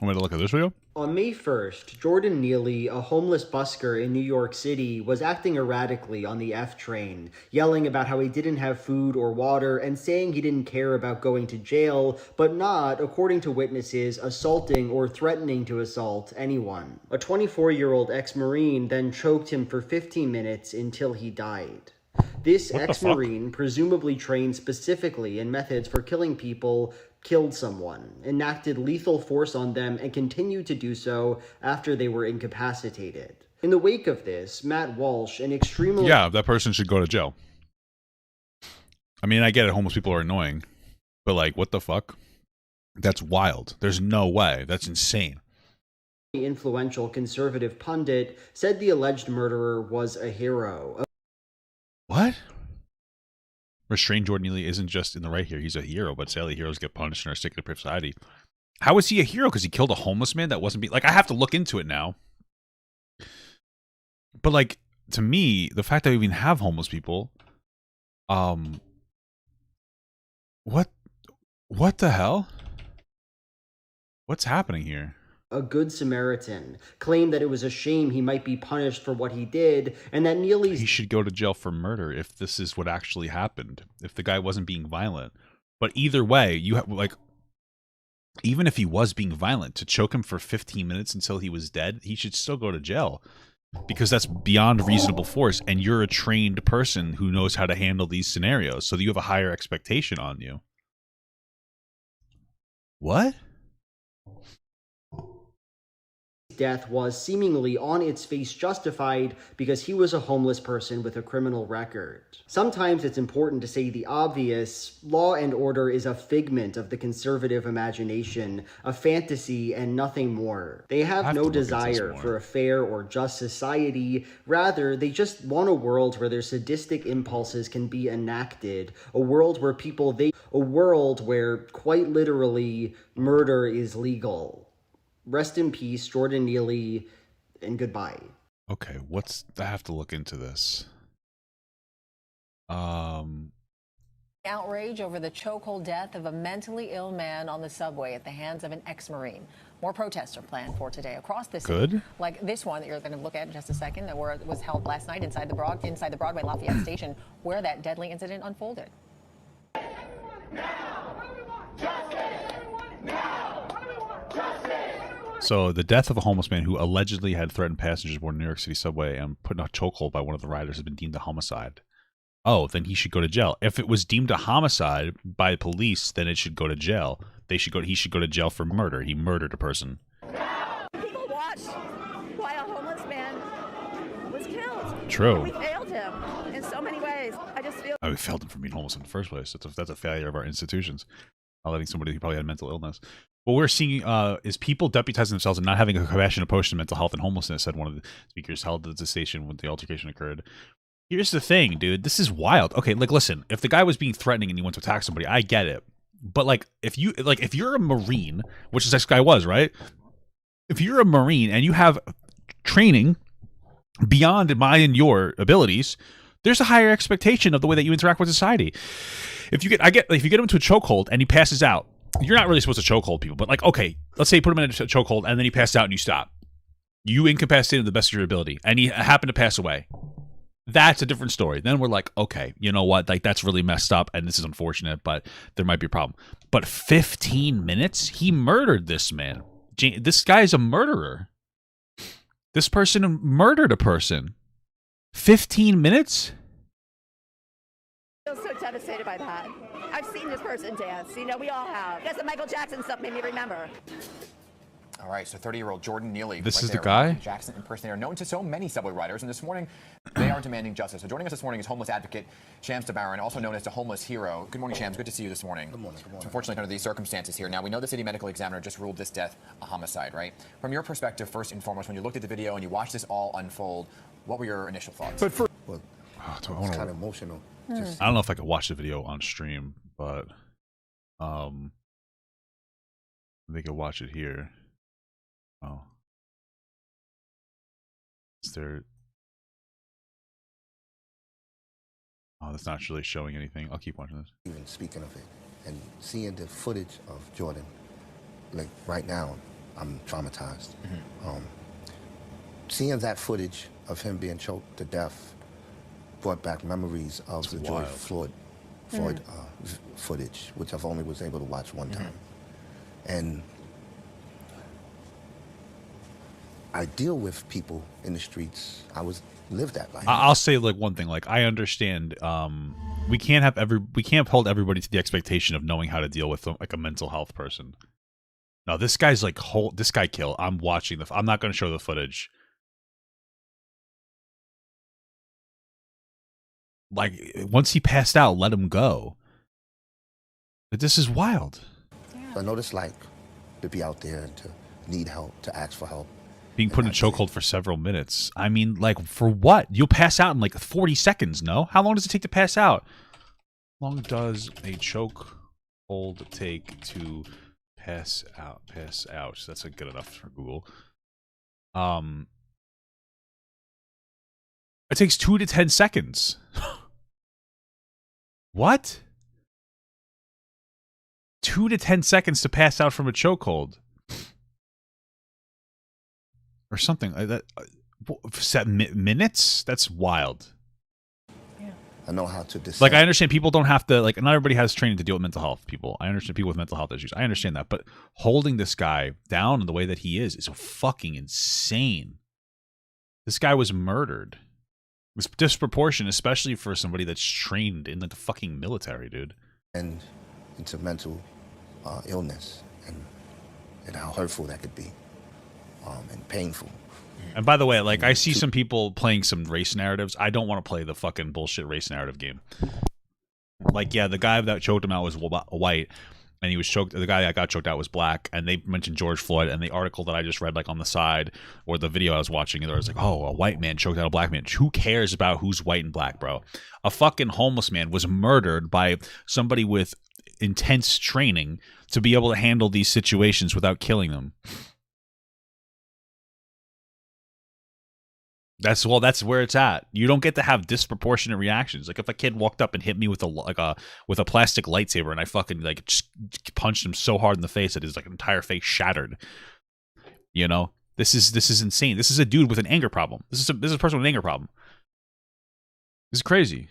Want me to look at this video? On May 1st, Jordan Neely, a homeless busker in New York City, was acting erratically on the F train, yelling about how he didn't have food or water and saying he didn't care about going to jail, but not, according to witnesses, assaulting or threatening to assault anyone. A 24-year-old ex-Marine then choked him for 15 minutes until he died. This ex-Marine, presumably trained specifically in methods for killing people, killed someone, enacted lethal force on them, and continued to do so after they were incapacitated. In the wake of this, Matt Walsh, an extremely... Yeah, that person should go to jail. I mean, I get it, homeless people are annoying, but like, what the fuck? That's wild. There's no way. That's insane. influential conservative pundit said the alleged murderer was a hero. What? Restrained Jordan Neely isn't just in the right here. He's a hero, but sadly, heroes get punished in our secular society. How is he a hero? Because he killed a homeless man that wasn't like, I have to look into it now. But like, to me, the fact that we even have homeless people, what the hell? What's happening here? A good Samaritan, claimed that it was a shame he might be punished for what he did, and that Neely's... He should go to jail for murder if this is what actually happened, if the guy wasn't being violent. But either way, you have, like, even if he was being violent, to choke him for 15 minutes until he was dead, he should still go to jail. Because that's beyond reasonable force, and you're a trained person who knows how to handle these scenarios, so you have a higher expectation on you. What? death was seemingly on its face justified because he was a homeless person with a criminal record. Sometimes it's important to say the obvious. Law and order is a figment of the conservative imagination, a fantasy and nothing more. They have no desire for a fair or just society. Rather, they just want a world where their sadistic impulses can be enacted, a world where a world where, quite literally, murder is legal. Rest in peace, Jordan Neely, and goodbye. Okay, I have to look into this. Outrage over the chokehold death of a mentally ill man on the subway at the hands of an ex-Marine. More protests are planned for today across the city. Good. Like this one that you're going to look at in just a second, where it was held last night inside the Broadway Lafayette station, where that deadly incident unfolded. So the death of a homeless man who allegedly had threatened passengers aboard a New York City subway and put in a chokehold by one of the riders has been deemed a homicide. Oh, then he should go to jail. If it was deemed a homicide by police, then it should go to jail. He should go to jail for murder. He murdered a person. People watched why a homeless man was killed. True. And we failed him in so many ways. I just feel we failed him for being homeless in the first place. That's a failure of our institutions. Not letting somebody who probably had mental illness. What we're seeing is people deputizing themselves and not having a compassionate approach to mental health and homelessness, said one of the speakers held at the station when the altercation occurred. Here's the thing, dude. This is wild. Okay, like, listen. If the guy was being threatening and he went to attack somebody, I get it. But like, if you're a Marine, which this guy was, right? If you're a Marine and you have training beyond my and your abilities, there's a higher expectation of the way that you interact with society. If you get him into a chokehold and he passes out, you're not really supposed to chokehold people, but like, okay, let's say you put him in a chokehold and then he passed out and you stop. You incapacitated him to the best of your ability and he happened to pass away. That's a different story. Then we're like, okay, you know what? Like, that's really messed up and this is unfortunate, but there might be a problem. But 15 minutes? He murdered this man. This guy is a murderer. This person murdered a person. 15 minutes? I feel so devastated by that. I've seen this person dance. You know, we all have. That's the Michael Jackson stuff made me remember. All right, so 30-year-old Jordan Neely. This is the guy? Jackson impersonator, known to so many subway riders, and this morning they are demanding justice. So joining us this morning is homeless advocate Shams Tabaran, also known as the homeless hero. Good morning, Shams. Good to see you this morning. Good morning. Good morning. So unfortunately, under these circumstances here, now we know the city medical examiner just ruled this death a homicide, right? From your perspective, first and foremost, when you looked at the video and you watched this all unfold, what were your initial thoughts? Well, it's kind of emotional. I don't know if I could watch the video on stream, but they could watch it here. Oh, is there? Oh, that's not really showing anything. I'll keep watching this. Even speaking of it and seeing the footage of Jordan, like right now, I'm traumatized. Seeing that footage of him being choked to death brought back memories of the George Floyd footage, which I've only was able to watch one time. And I deal with people in the streets. Lived that life. I'll say like one thing. Like I understand, we can't hold everybody to the expectation of knowing how to deal with like a mental health person. No, this guy's like this guy kill. I'm watching I'm not going to show the footage. Like once he passed out, let him go. But this is wild. Yeah. I know it's like to be out there and to need help, to ask for help. Being put in a chokehold for several minutes. I mean, like, for what? You'll pass out in like 40 seconds, no? How long does it take to pass out? How long does a chokehold take to pass out? Pass out. That's good enough for Google. It takes 2 to 10 seconds. What? 2 to 10 seconds to pass out from a chokehold. Or something like that. 7 minutes? That's wild. Yeah. I know how to decide. Like, I understand people don't have to, like, not everybody has training to deal with mental health, people. I understand people with mental health issues. I understand that. But holding this guy down in the way that he is fucking insane. This guy was murdered. It was disproportionate, especially for somebody that's trained in the fucking military, dude. And into mental illness and how hurtful that could be. And painful. And by the way, like, I see some people playing some race narratives. I don't want to play the fucking bullshit race narrative game. Like, yeah, the guy that choked him out was white, and he was choked. The guy that got choked out was black, and they mentioned George Floyd. And the article that I just read, like on the side, or the video I was watching, there was like, oh, a white man choked out a black man. Who cares about who's white and black, bro? A fucking homeless man was murdered by somebody with intense training to be able to handle these situations without killing them. That's where it's at. You don't get to have disproportionate reactions. Like if a kid walked up and hit me with a plastic lightsaber and I fucking like just punched him so hard in the face that his like entire face shattered. You know, this is insane. This is a dude with an anger problem. This is a person with an anger problem. This is crazy.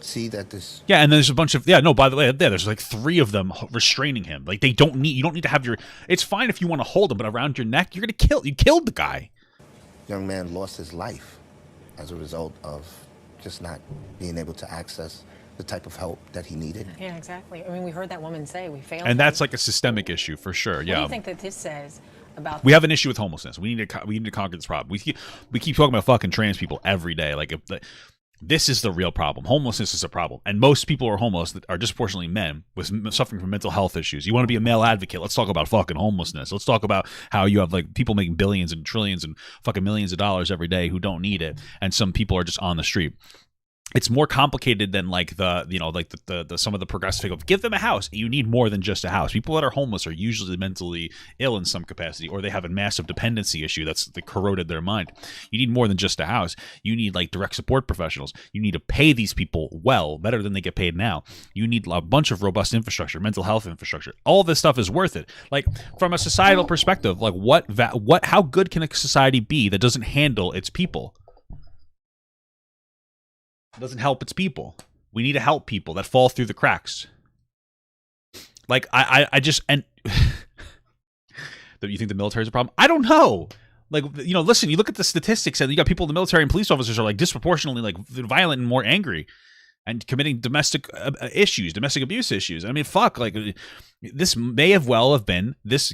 See that this. Yeah, and there's a bunch of by the way, there's like 3 of them restraining him. Like you don't need to have your. It's fine if you want to hold him, but around your neck, you killed the guy. Young man lost his life as a result of just not being able to access the type of help that he needed. Yeah, exactly. I mean, we heard that woman say we failed. And that's like a systemic issue for sure. Yeah. What do you think that this says about? We have an issue with homelessness. We need to conquer this problem. We keep talking about fucking trans people every day. Like this is the real problem. Homelessness is a problem. And most people who are homeless are disproportionately men with suffering from mental health issues. You want to be a male advocate? Let's talk about fucking homelessness. Let's talk about how you have like people making billions and trillions and fucking millions of dollars every day who don't need it. And some people are just on the street. It's more complicated than like the some of the progressive of give them a house. You need more than just a house. People that are homeless are usually mentally ill in some capacity, or they have a massive dependency issue that's corroded their mind. You need more than just a house. You need like direct support professionals. You need to pay these people well, better than they get paid now. You need a bunch of robust infrastructure, mental health infrastructure. All this stuff is worth it. Like from a societal perspective, like how good can a society be that doesn't handle its people? Doesn't help its people. We need to help people that fall through the cracks. Like I just and you think the military is a problem? I don't know. Like listen, you look at the statistics and you got people in the military and police officers are like disproportionately like violent and more angry and committing domestic abuse issues. I mean, fuck, like this may have been this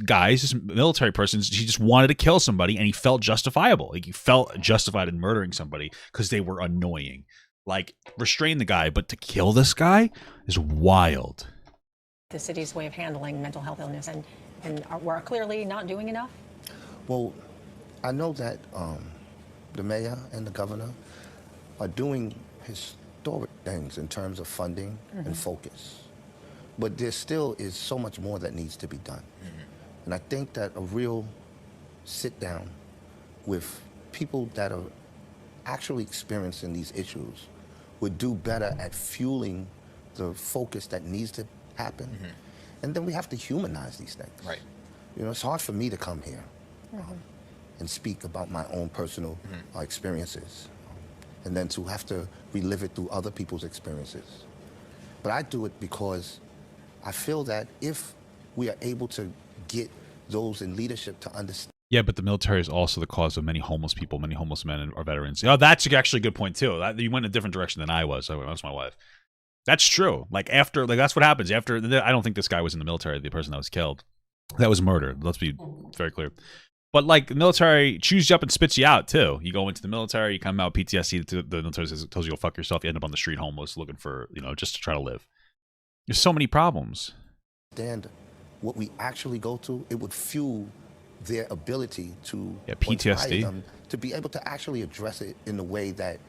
military person. He just wanted to kill somebody and he felt justifiable. Like he felt justified in murdering somebody because they were annoying. Like, restrain the guy, but to kill this guy is wild. The city's way of handling mental health illness, and we're clearly not doing enough? Well, I know that the mayor and the governor are doing historic things in terms of funding and focus. But there still is so much more that needs to be done. And I think that a real sit down with people that are actually experiencing these issues would do better at fueling the focus that needs to happen. And then we have to humanize these things. Right. You know, it's hard for me to come here and speak about my own personal experiences, and then to have to relive it through other people's experiences. But I do it because I feel that if we are able to get those in leadership to understand. Yeah, but the military is also the cause of many homeless people, many homeless men or veterans. Oh, that's actually a good point too. You went in a different direction than I was. That's my wife. That's true. Like that's what happens after. I don't think this guy was in the military. The person that was killed, that was murder. Let's be very clear. But like the military chews you up and spits you out too. You go into the military, you come out PTSD. The military tells you go fuck yourself. You end up on the street homeless, looking for just to try to live. There's so many problems. Understand what we actually go through, it would fuel their ability to PTSD them to be able to actually address it in the way that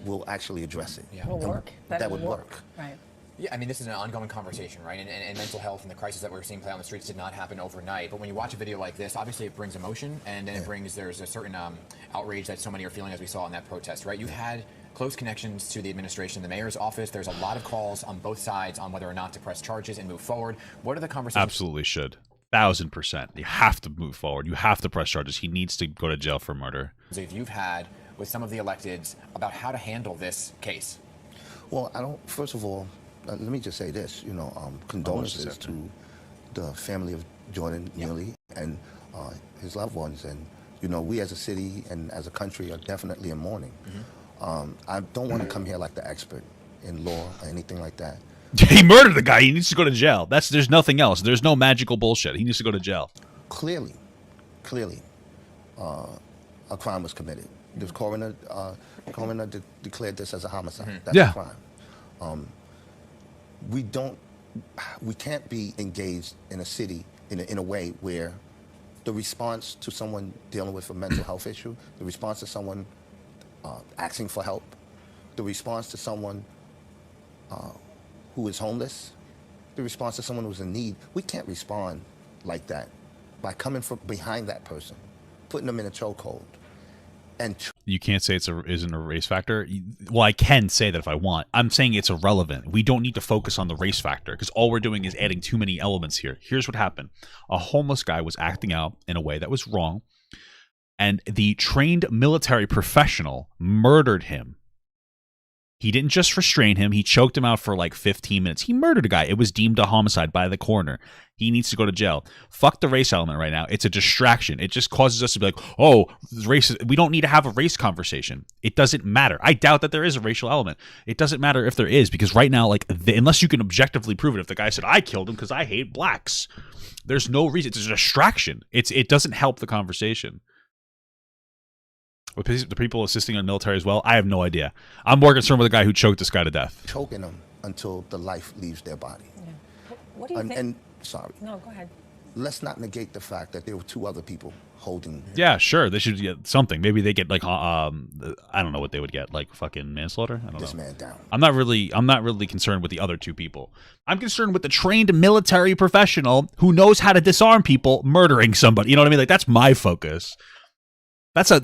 will actually address it. Yeah. Will work. That would work. Right. Yeah, I mean, this is an ongoing conversation, right? And mental health and the crisis that we're seeing play on the streets did not happen overnight. But when you watch a video like this, obviously it brings emotion, and then there's a certain outrage that so many are feeling, as we saw in that protest, right? You've had close connections to the administration, the mayor's office. There's a lot of calls on both sides on whether or not to press charges and move forward. What are the conversations? Absolutely should. 1000%. You have to move forward. You have to press charges. He needs to go to jail for murder. If you've had with some of the electeds about how to handle this case. Well, first of all, let me just say this, condolences to the family of Jordan Neely and his loved ones. And, we as a city and as a country are definitely in mourning. I don't want to come here like the expert in law or anything like that. He murdered the guy. He needs to go to jail. There's nothing else. There's no magical bullshit. He needs to go to jail. Clearly, a crime was committed. The coroner declared this as a homicide. That's a crime. We can't be engaged in a city in a way where the response to someone dealing with a mental health issue, the response to someone asking for help, the response to someone who is homeless, the response to someone who's in need, we can't respond like that by coming from behind that person, putting them in a chokehold. And you can't say isn't a race factor. Well, I can say that if I want. I'm saying it's irrelevant. We don't need to focus on the race factor because all we're doing is adding too many elements here. Here's what happened. A homeless guy was acting out in a way that was wrong, and the trained military professional murdered him. He didn't just restrain him. He choked him out for like 15 minutes. He murdered a guy. It was deemed a homicide by the coroner. He needs to go to jail. Fuck the race element right now. It's a distraction. It just causes us to be like, oh, race. We don't need to have a race conversation. It doesn't matter. I doubt that there is a racial element. It doesn't matter if there is, because right now, like, unless you can objectively prove it, if the guy said, I killed him because I hate blacks, there's no reason. It's a distraction. It doesn't help the conversation. With the people assisting in the military as well, I have no idea. I'm more concerned with the guy who choked this guy to death. Choking them until the life leaves their body. Yeah. What do you think? And sorry. No, go ahead. Let's not negate the fact that there were two other people holding. Yeah, sure. They should get something. Maybe they get like I don't know what they would get, like fucking manslaughter. I don't know. This man down. I'm not really concerned with the other two people. I'm concerned with the trained military professional who knows how to disarm people murdering somebody. You know what I mean? Like, that's my focus.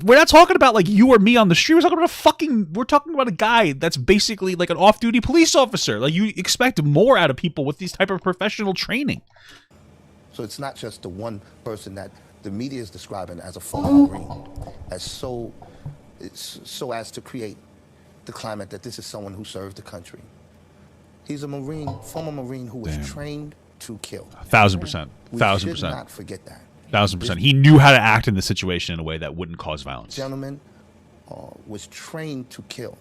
We're not talking about like you or me on the street. We're talking about a guy that's basically like an off-duty police officer. Like, you expect more out of people with these type of professional training. So it's not just the one person that the media is describing as a former Marine, so as to create the climate that this is someone who served the country. He's a Marine, former Marine who was trained to kill. 1,000%. We 1,000%. should not forget that. 1,000%. He knew how to act in the situation in a way that wouldn't cause violence. Gentleman was trained to kill.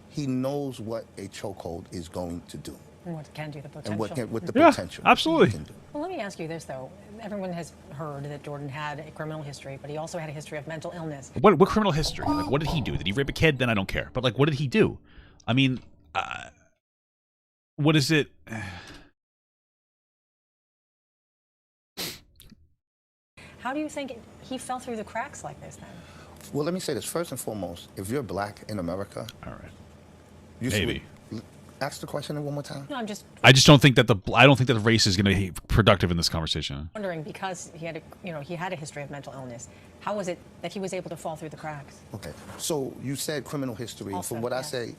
He knows what a chokehold is going to do. And what it can do, the potential. And what the potential absolutely. can do. Well, let me ask you this, though. Everyone has heard that Jordan had a criminal history, but he also had a history of mental illness. What criminal history? Like, what did he do? Did he rape a kid? Then I don't care. But, like, what did he do? I mean, what is it? How do you think he fell through the cracks like this, then? Well, let me say this. First and foremost, if you're black in America... All right. Maybe. Ask the question one more time. No, I just don't think that the race is going to be productive in this conversation. Wondering, because he had a history of mental illness. How was it that he was able to fall through the cracks? Okay. So you said criminal history. Also, From what I say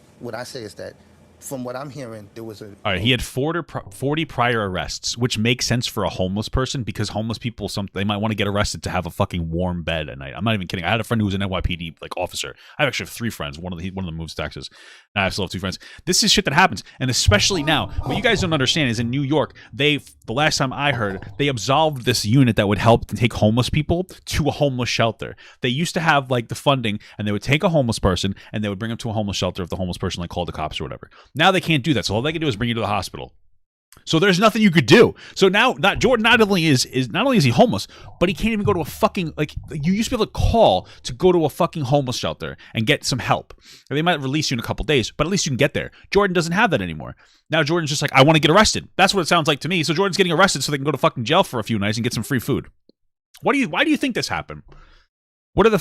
is that from what I'm hearing, there was a... All right, he had 40 prior arrests, which makes sense for a homeless person because homeless people, they might want to get arrested to have a fucking warm bed at night. I'm not even kidding. I had a friend who was an NYPD officer. I actually have 3 friends. One of them moves to Texas. And I still have 2 friends. This is shit that happens, and especially now. What you guys don't understand is in New York, the last time I heard, they absolved this unit that would help take homeless people to a homeless shelter. They used to have like the funding, and they would take a homeless person and they would bring them to a homeless shelter if the homeless person like called the cops or whatever. Now they can't do that, so all they can do is bring you to the hospital. So there's nothing you could do. So now Jordan not only is he homeless, but he can't even go to a fucking, like, you used to be able to call to go to a fucking homeless shelter and get some help. They might release you in a couple days, but at least you can get there. Jordan doesn't have that anymore. Now Jordan's just like, I want to get arrested. That's what it sounds like to me. So Jordan's getting arrested so they can go to fucking jail for a few nights and get some free food. Why do you think this happened? What are the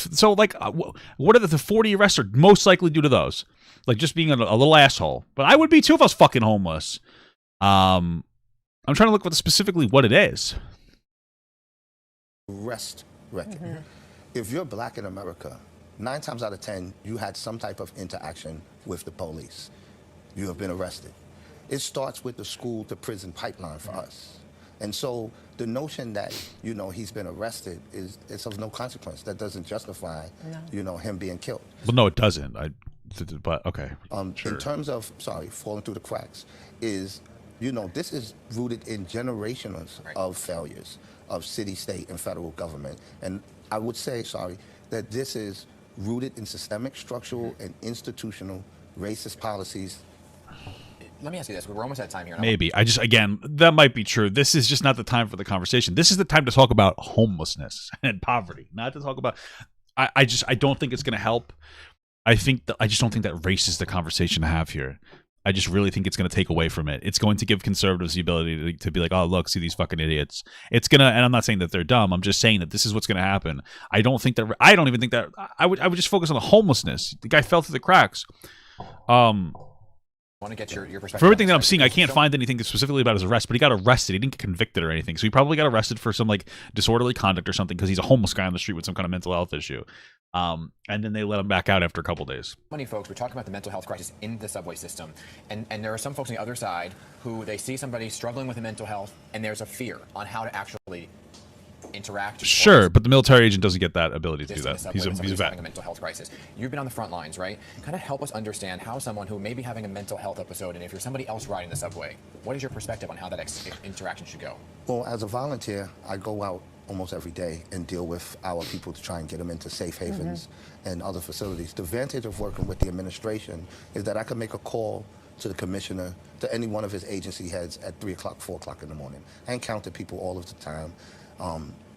40 arrests are most likely due to those? Like just being a little asshole. But I would be too if I was fucking homeless. I'm trying to look specifically what it is. Arrest record. If you're black in America, 9 times out of 10, you had some type of interaction with the police. You have been arrested. It starts with the school to prison pipeline for us. And so the notion that, he's been arrested is of no consequence. That doesn't justify, him being killed. Well, no, it doesn't. But okay. Sure. In terms of, falling through the cracks, is, this is rooted in generations of failures of city, state, and federal government. And I would say, that this is rooted in systemic, structural, and institutional racist policies. Let me ask you this. We're almost out of time here. Maybe. Again, that might be true. This is just not the time for the conversation. This is the time to talk about homelessness and poverty, not to talk about... I don't think it's going to help. I just don't think that race is the conversation to have here. I just really think it's going to take away from it. It's going to give conservatives the ability to be like, oh, look, see these fucking idiots. It's going to, and I'm not saying that they're dumb. I'm just saying that this is what's going to happen. I don't even think that, I would just focus on the homelessness. The guy fell through the cracks. I want to get your perspective. For everything that I'm seeing, I can't find anything specifically about his arrest, but he got arrested. He didn't get convicted or anything. So he probably got arrested for some like disorderly conduct or something because he's a homeless guy on the street with some kind of mental health issue. And then they let him back out after a couple days. Many folks, we're talking about the mental health crisis in the subway system. And there are some folks on the other side who they see somebody struggling with a mental health and there's a fear on how to actually interact. Sure, but the military agent doesn't get that ability to do that. He's a vet. Having a mental health crisis. You've been on the front lines, right? Kind of help us understand how someone who may be having a mental health episode, and if you're somebody else riding the subway, what is your perspective on how that interaction should go? Well, as a volunteer, I go out almost every day and deal with our people to try and get them into safe havens and other facilities. The advantage of working with the administration is that I can make a call to the commissioner, to any one of his agency heads at 3 o'clock, 4 o'clock in the morning. I encounter people all of the time.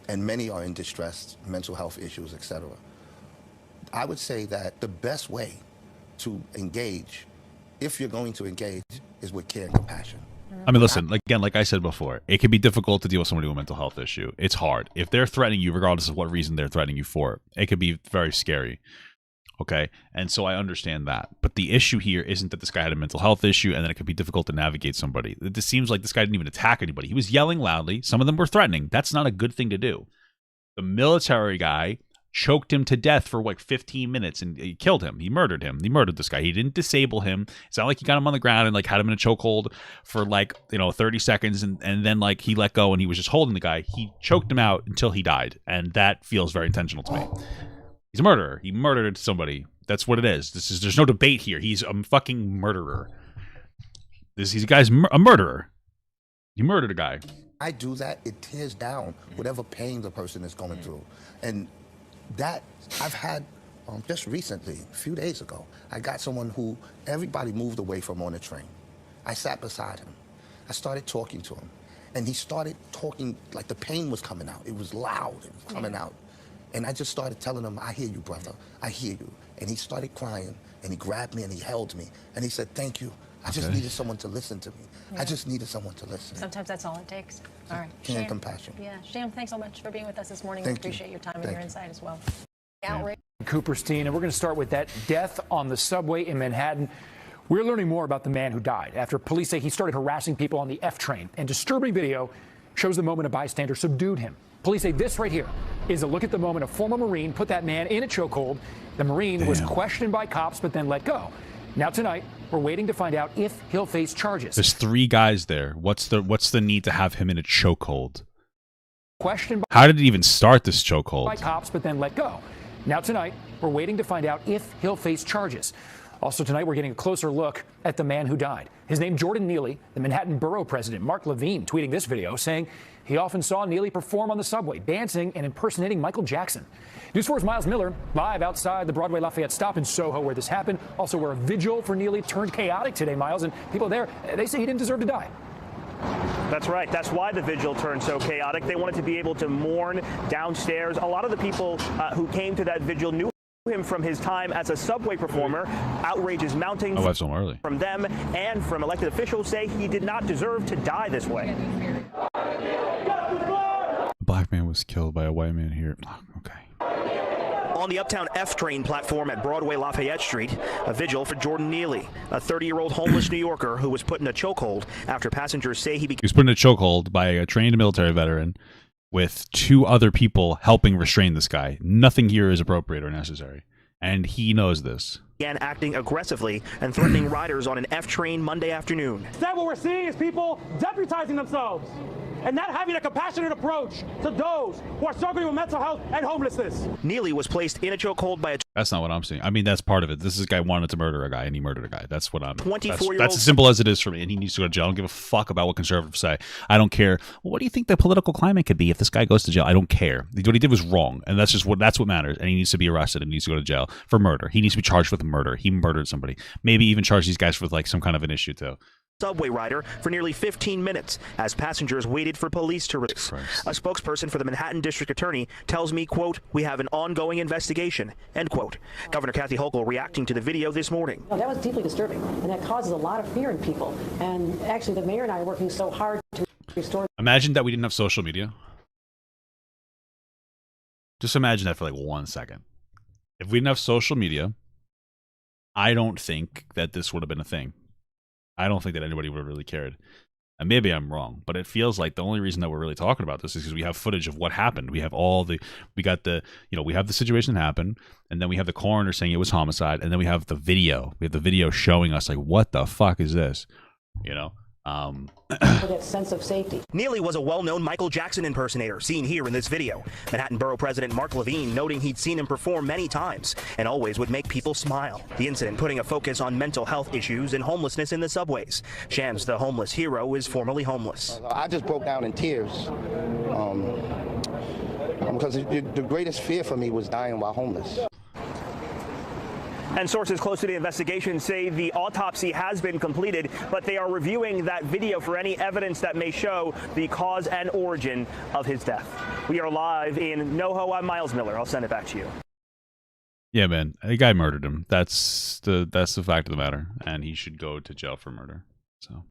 And many are in distress, mental health issues, etc. I would say that the best way to engage, if you're going to engage, is with care and compassion. I mean, listen, again, like I said before, it can be difficult to deal with somebody with a mental health issue. It's hard. If they're threatening you, regardless of what reason they're threatening you for, it could be very scary. Okay, and so I understand that. But the issue here isn't that this guy had a mental health issue and then it could be difficult to navigate somebody. It seems like this guy didn't even attack anybody. He was yelling loudly. Some of them were threatening. That's not a good thing to do. The military guy choked him to death for like 15 minutes and he killed him. He murdered him. He murdered this guy. He didn't disable him. It's not like he got him on the ground and like had him in a chokehold for like, 30 seconds and then like he let go and he was just holding the guy. He choked him out until he died. And that feels very intentional to me. He's a murderer. He murdered somebody. That's what it is. There's no debate here. He's a fucking murderer. He's a guy's a murderer. He murdered a guy. I do that, it tears down whatever pain the person is going through. And that I've had just recently, a few days ago, I got someone who everybody moved away from on the train. I sat beside him. I started talking to him. And he started talking like the pain was coming out. It was loud, it was coming out. And I just started telling him, I hear you, brother, I hear you. And he started crying, and he grabbed me, and he held me. And he said, thank you. I just needed someone to listen to me. Yeah. I just needed someone to listen. Sometimes that's all it takes. All right. Care and compassion. Yeah. Sham, thanks so much for being with us this morning. We appreciate your time and your insight as well. Outrage. Cooperstein, and we're going to start with that death on the subway in Manhattan. We're learning more about the man who died after police say he started harassing people on the F train. And disturbing video shows the moment a bystander subdued him. Police say this right here is a look at the moment a former Marine put that man in a chokehold. The Marine was questioned by cops, but then let go. Now tonight, we're waiting to find out if he'll face charges. There's 3 guys there. What's the need to have him in a chokehold? Questioned How did it even start, this chokehold? by cops, but then let go. Now tonight, we're waiting to find out if he'll face charges. Also tonight, we're getting a closer look at the man who died. His name, Jordan Neely. The Manhattan Borough President, Mark Levine, tweeting this video saying he often saw Neely perform on the subway, dancing and impersonating Michael Jackson. News 4's Miles Miller, live outside the Broadway Lafayette stop in Soho, where this happened. Also, where a vigil for Neely turned chaotic today, Miles, and people there, they say he didn't deserve to die. That's right. That's why the vigil turned so chaotic. They wanted to be able to mourn downstairs. A lot of the people who came to that vigil knew him from his time as a subway performer. Outrage is mounting from them and from elected officials say he did not deserve to die this way. A black man was killed by a white man here. Okay. On the Uptown F train platform at Broadway Lafayette Street, a vigil for Jordan Neely, a 30-year-old homeless New Yorker who was put in a chokehold after passengers say he was put in a chokehold by a trained military veteran with 2 other people helping restrain this guy. Nothing here is appropriate or necessary, and he knows this. Began acting aggressively and threatening riders on an F train Monday afternoon. Instead, what we're seeing is people deputizing themselves and not having a compassionate approach to those who are struggling with mental health and homelessness. Neely was placed in a chokehold by a... That's not what I'm seeing. I mean, that's part of it. This guy wanted to murder a guy, and he murdered a guy. That's what I'm... 24-year-old... That's as simple as it is for me, and he needs to go to jail. I don't give a fuck about what conservatives say. I don't care. Well, what do you think the political climate could be if this guy goes to jail? I don't care. What he did was wrong, and that's what matters, and he needs to be arrested and needs to go to jail for murder. He needs to be charged with murder. He murdered somebody. Maybe even charge these guys with, like, some kind of an issue, too. Subway rider for nearly 15 minutes as passengers waited for police to release. A spokesperson for the Manhattan District Attorney tells me, quote, "We have an ongoing investigation," end quote. Governor Kathy Hochul reacting to the video this morning. That was deeply disturbing, and that causes a lot of fear in people. And actually, the mayor and I are working so hard to restore. Imagine that we didn't have social media. Just imagine that for like 1 second. If we didn't have social media, I don't think that this would have been a thing. I don't think that anybody would have really cared. And maybe I'm wrong, but it feels like the only reason that we're really talking about this is because we have footage of what happened. We have we have the situation that happened, and then we have the coroner saying it was homicide, and then we have the video. We have the video showing us, like, what the fuck is this? You know? That sense of safety. Neely was a well-known Michael Jackson impersonator, seen here in this video. Manhattan Borough President Mark Levine noting he'd seen him perform many times and always would make people smile. The incident putting a focus on mental health issues and homelessness in the subways. Shams, the homeless hero, is formerly homeless. I just broke down in tears because the greatest fear for me was dying while homeless. And sources close to the investigation say the autopsy has been completed, but they are reviewing that video for any evidence that may show the cause and origin of his death. We are live in NoHo. I'm Miles Miller. I'll send it back to you. Yeah, man. The guy murdered him. That's the fact of the matter, and he should go to jail for murder. So.